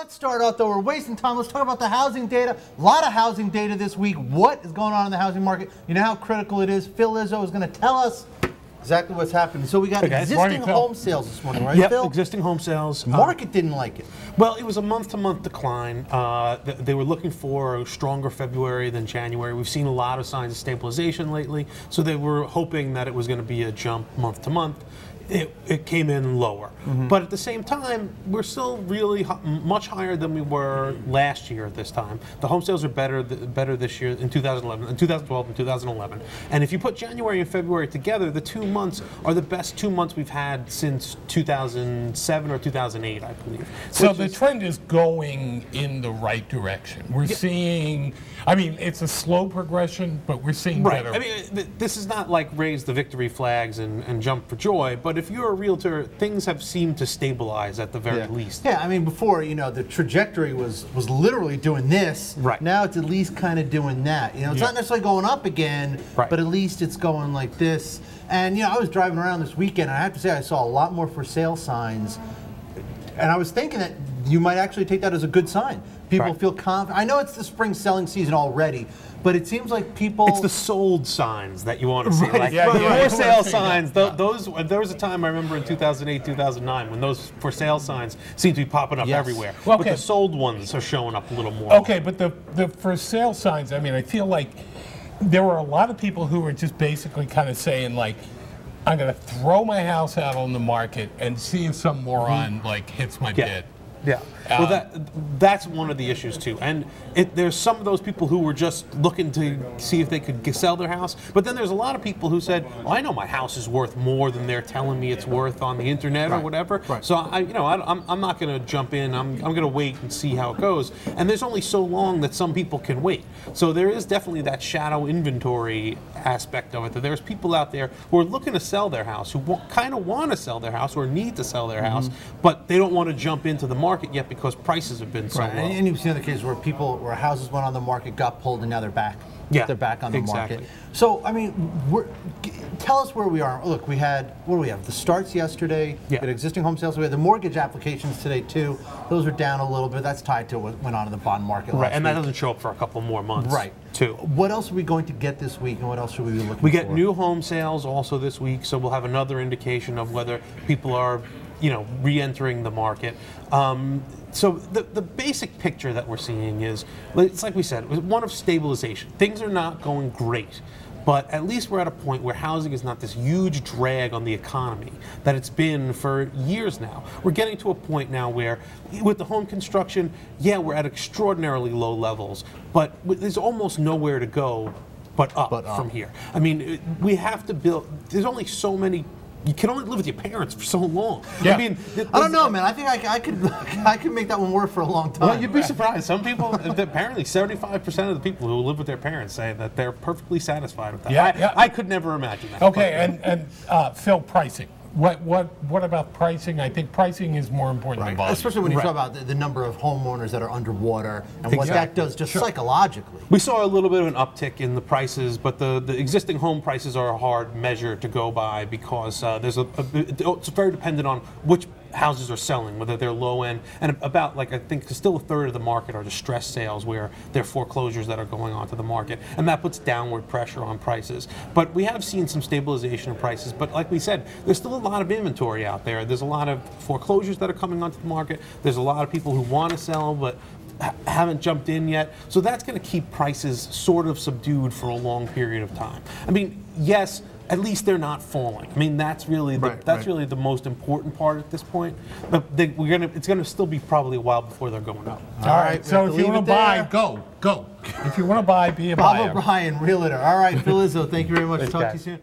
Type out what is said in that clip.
let's start out though. We're wasting time. Let's talk about the housing data. A lot of housing data this week. What is going on in the housing market? You know how critical it is. Phil Izzo is going to tell us exactly what's happening. So we got existing home sales this morning, right, Phil? Existing home sales. Market didn't like it. Well, it was a month-to-month decline. They were looking for a stronger February than January. We've seen a lot of signs of stabilization lately, so they were hoping that it was going to be a jump month-to-month. It came in lower. But at the same time, we're still really much higher than we were last year at this time. The home sales are better this year in 2011, in 2012 and 2011. And if you put January and February together, the 2 months are the best 2 months we've had since 2007 or 2008, I believe. So the trend is going in the right direction. We're seeing, I mean, it's a slow progression, but we're seeing better. I mean, this is not like raise the victory flags and jump for joy, but if you're a realtor, things have seemed to stabilize at the very least. Yeah, I mean, before, you know, the trajectory was literally doing this. Right. Now it's at least kind of doing that. You know, it's not necessarily going up again, but at least it's going like this. And, you know, I was driving around this weekend, and I have to say I saw a lot more for sale signs. And I was thinking that you might actually take that as a good sign. People feel confident. I know it's the spring selling season already, but it seems like people... It's the sold signs that you want to see. Like for sale signs, there was a time I remember in 2008, 2009 when those for sale signs seemed to be popping up everywhere. Well, but the sold ones are showing up a little more. Okay, but the for sale signs, I mean, I feel like there were a lot of people who were just basically kind of saying, like, I'm going to throw my house out on the market and see if some moron, like, hits my bid. Yeah, well, that's one of the issues too, and there's some of those people who were just looking to see if they could sell their house, but then there's a lot of people who said, "Oh, I know my house is worth more than they're telling me it's worth on the internet or whatever." So I'm not going to jump in. I'm going to wait and see how it goes. And there's only so long that some people can wait. So there is definitely that shadow inventory aspect of it. That there's people out there who are looking to sell their house, who kind of want to sell their house or need to sell their house, but they don't want to jump into the market yet because prices have been so low. And you've seen other cases where houses went on the market, got pulled, and now they're back. Yeah, they're back on the market. So, I mean, tell us where we are. Look, we had, what do we have? The starts yesterday, we had existing home sales. We had the mortgage applications today, too. Those are down a little bit. That's tied to what went on in the bond market last and week. that doesn't show up for a couple more months, too. What else are we going to get this week, and what else should we be looking for? We get new home sales also this week, so we'll have another indication of whether people are, you know, re-entering the market. So the basic picture that we're seeing is, it's like we said, one of stabilization. Things are not going great, but at least we're at a point where housing is not this huge drag on the economy that it's been for years now. We're getting to a point now where, with the home construction, we're at extraordinarily low levels, but there's almost nowhere to go but up from here. I mean, we have to build, there's only so many. You can only live with your parents for so long. I mean, I don't know, man. I think I could make that one work for a long time. Well, you'd be surprised. Some people, apparently 75% of the people who live with their parents say that they're perfectly satisfied with that. I could never imagine that. Okay, and Phil, pricing. What about pricing? I think pricing is more important than volume. Especially when you talk about the number of homeowners that are underwater and what that does just psychologically. We saw a little bit of an uptick in the prices, but the existing home prices are a hard measure to go by because it's very dependent on which houses are selling, whether they're low end, and about, like, I think still a third of the market are distressed sales where there are foreclosures that are going onto the market, and that puts downward pressure on prices. But we have seen some stabilization in prices, but like we said, there's still a lot of inventory out there. There's a lot of foreclosures that are coming onto the market. There's a lot of people who want to sell but haven't jumped in yet. So that's going to keep prices sort of subdued for a long period of time. I mean, yes, at least they're not falling. I mean, that's really really the most important part at this point. But it's gonna still be probably a while before they're going up. All right. So if you want to buy, go. If you want to buy, be a buyer. Bob O'Brien, realtor. All right, Phil Izzo, thank you very much. Talk to you soon.